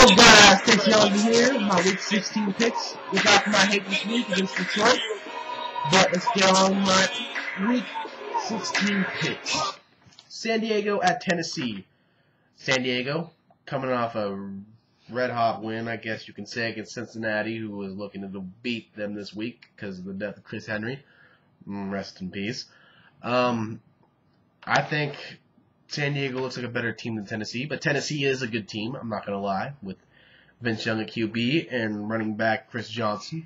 What's guys, Chris Young here, my week 16 picks. Look out for my hate this week against Detroit. But let's get on my week 16 picks. San Diego at Tennessee. San Diego coming off a red-hot win, I guess you can say, against Cincinnati, who was looking to beat them this week because of the death of Chris Henry. Rest in peace. I think San Diego looks like a better team than Tennessee, but Tennessee is a good team, I'm not going to lie, with Vince Young at QB and running back Chris Johnson.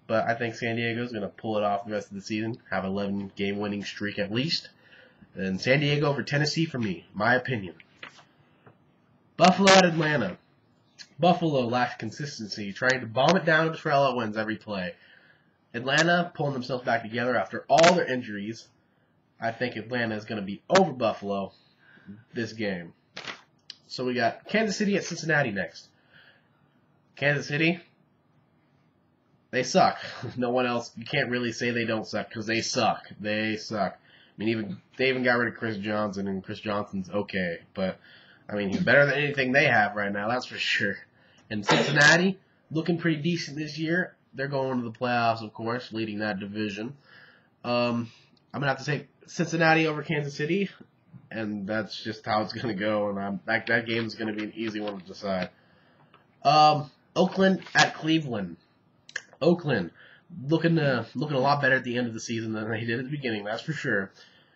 But I think San Diego is going to pull it off the rest of the season, have an 11-game winning streak at least. And San Diego over Tennessee for me, my opinion. Buffalo at Atlanta. Buffalo lacks consistency, trying to bomb it down to Terrell Owens every play. Atlanta pulling themselves back together after all their injuries. I think Atlanta is going to be over Buffalo this game. So we got Kansas City at Cincinnati next. Kansas City, they suck. No one else, you can't really say they don't suck because they suck. They suck. I mean, they even got rid of Chris Johnson, and Chris Johnson's okay. But, I mean, he's better than anything they have right now, that's for sure. And Cincinnati, looking pretty decent this year. They're going to the playoffs, of course, leading that division. I'm going to have to say Cincinnati over Kansas City, and that's just how it's going to go. And that game is going to be an easy one to decide. Oakland at Cleveland. Oakland looking a lot better at the end of the season than they did at the beginning, that's for sure.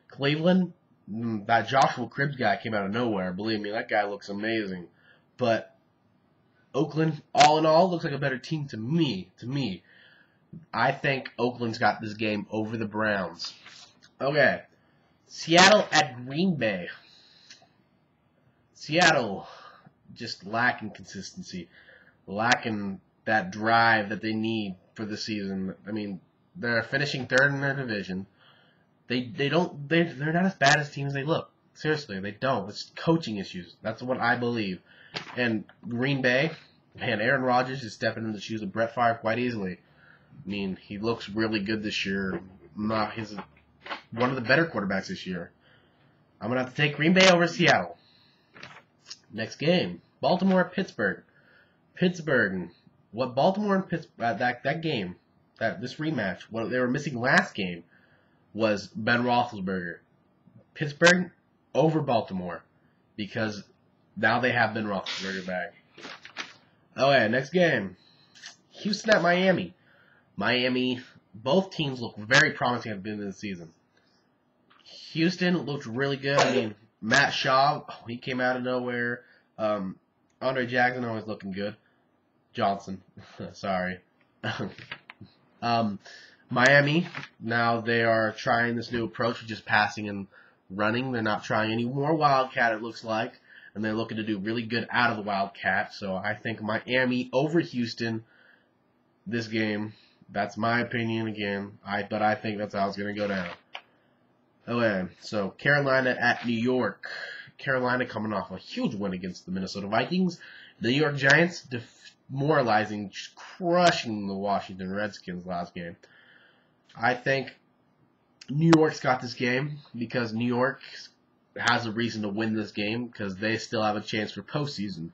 Cleveland, that Joshua Cribbs guy came out of nowhere. Believe me, that guy looks amazing. But Oakland, all in all, looks like a better team to me. I think Oakland's got this game over the Browns. Okay. Seattle at Green Bay. Seattle just lacking consistency, lacking that drive that they need for the season. I mean, they're finishing third in their division. They're not as bad as teams as they look. Seriously, they don't. It's coaching issues. That's what I believe. And Green Bay, man, Aaron Rodgers is stepping in the shoes of Brett Favre quite easily. I mean, he looks really good this year. He's one of the better quarterbacks this year. I'm going to have to take Green Bay over Seattle. Next game, Baltimore at Pittsburgh. Pittsburgh, what Baltimore and Pittsburgh, this rematch, what they were missing last game was Ben Roethlisberger. Pittsburgh over Baltimore because now they have Ben Roethlisberger back. Okay, next game, Houston at Miami. Miami, both teams look very promising at the beginning of the season. Houston looked really good. I mean, Matt Schaub, he came out of nowhere. Andre Jackson always looking good. Johnson, sorry. Miami, now they are trying this new approach of just passing and running. They're not trying any more Wildcat, it looks like. And they're looking to do really good out of the Wildcat. So I think Miami over Houston this game. That's my opinion again. But I think that's how it's going to go down. Okay, so Carolina at New York. Carolina coming off a huge win against the Minnesota Vikings. The New York Giants demoralizing, crushing the Washington Redskins last game. I think New York's got this game because New York has a reason to win this game because they still have a chance for postseason.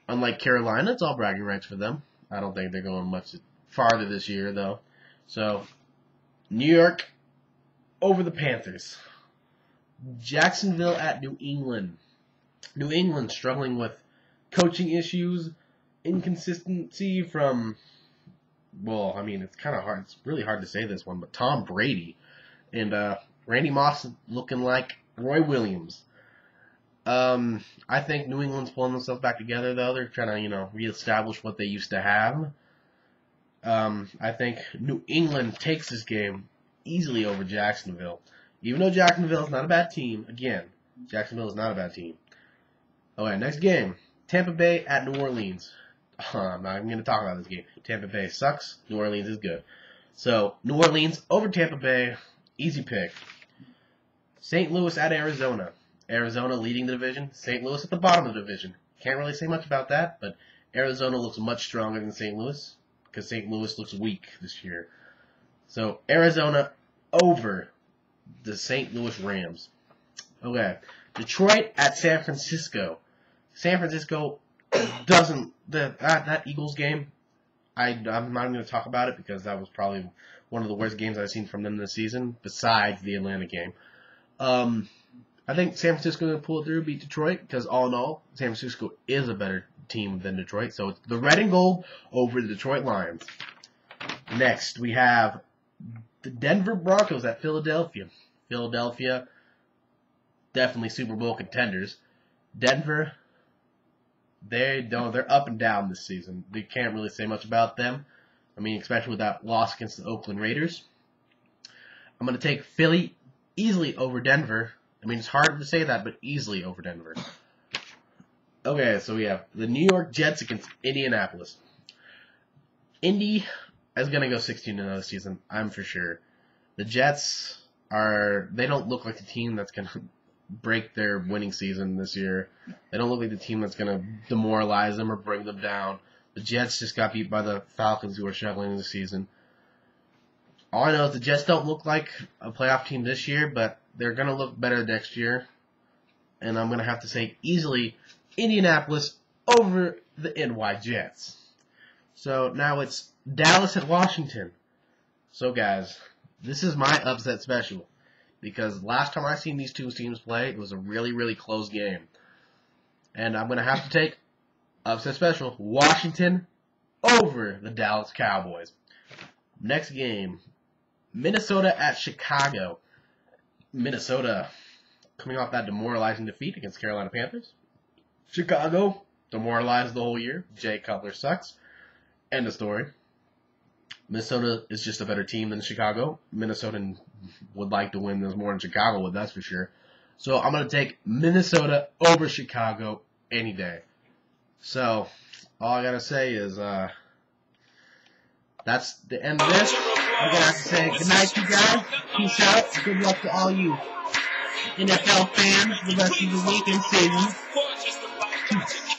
Unlike Carolina, it's all bragging rights for them. I don't think they're going much farther this year, though. So, New York over the Panthers. Jacksonville at New England. New England struggling with coaching issues, inconsistency from, well, I mean, it's kind of hard. It's really hard to say this one, but Tom Brady and Randy Moss looking like Roy Williams. I think New England's pulling themselves back together, though. They're trying to, reestablish what they used to have. I think New England takes this game easily over Jacksonville. Even though Jacksonville is not a bad team, again, Jacksonville is not a bad team. Okay, next game, Tampa Bay at New Orleans. I'm not even going to talk about this game. Tampa Bay sucks. New Orleans is good. So, New Orleans over Tampa Bay, easy pick. St. Louis at Arizona. Arizona leading the division. St. Louis at the bottom of the division. Can't really say much about that, but Arizona looks much stronger than St. Louis because St. Louis looks weak this year. So, Arizona over the St. Louis Rams. Okay. Detroit at San Francisco. San Francisco doesn't that Eagles game. I'm not going to talk about it because that was probably one of the worst games I've seen from them this season, besides the Atlanta game. I think San Francisco is going to pull it through, beat Detroit, because all in all, San Francisco is a better team than Detroit. So it's the red and gold over the Detroit Lions. Next, we have the Denver Broncos at Philadelphia. Philadelphia, definitely Super Bowl contenders. Denver, they're up and down this season. They can't really say much about them. I mean, especially with that loss against the Oakland Raiders. I'm going to take Philly easily over Denver. I mean, it's hard to say that, but easily over Denver. Okay, so we have the New York Jets against Indianapolis. Indy is going to go 16-0 this season, I'm for sure. The Jets they don't look like the team that's going to break their winning season this year. They don't look like the team that's going to demoralize them or bring them down. The Jets just got beat by the Falcons, who are struggling this season. All I know is the Jets don't look like a playoff team this year, but they're going to look better next year. And I'm going to have to say easily Indianapolis over the NY Jets. So now it's Dallas at Washington. So guys, this is my upset special. Because last time I seen these two teams play, it was a really, really close game. And I'm going to have to take upset special Washington over the Dallas Cowboys. Next game, Minnesota at Chicago. Minnesota coming off that demoralizing defeat against Carolina Panthers. Chicago demoralized the whole year. Jay Cutler sucks. End of story. Minnesota is just a better team than Chicago. Minnesota would like to win this more than Chicago would, that's for sure. So I'm going to take Minnesota over Chicago any day. So all I got to say is that's the end of this. I'm going to have to say good night, you guys. Peace out. Good luck to all you NFL fans the rest of the week and season. Peace.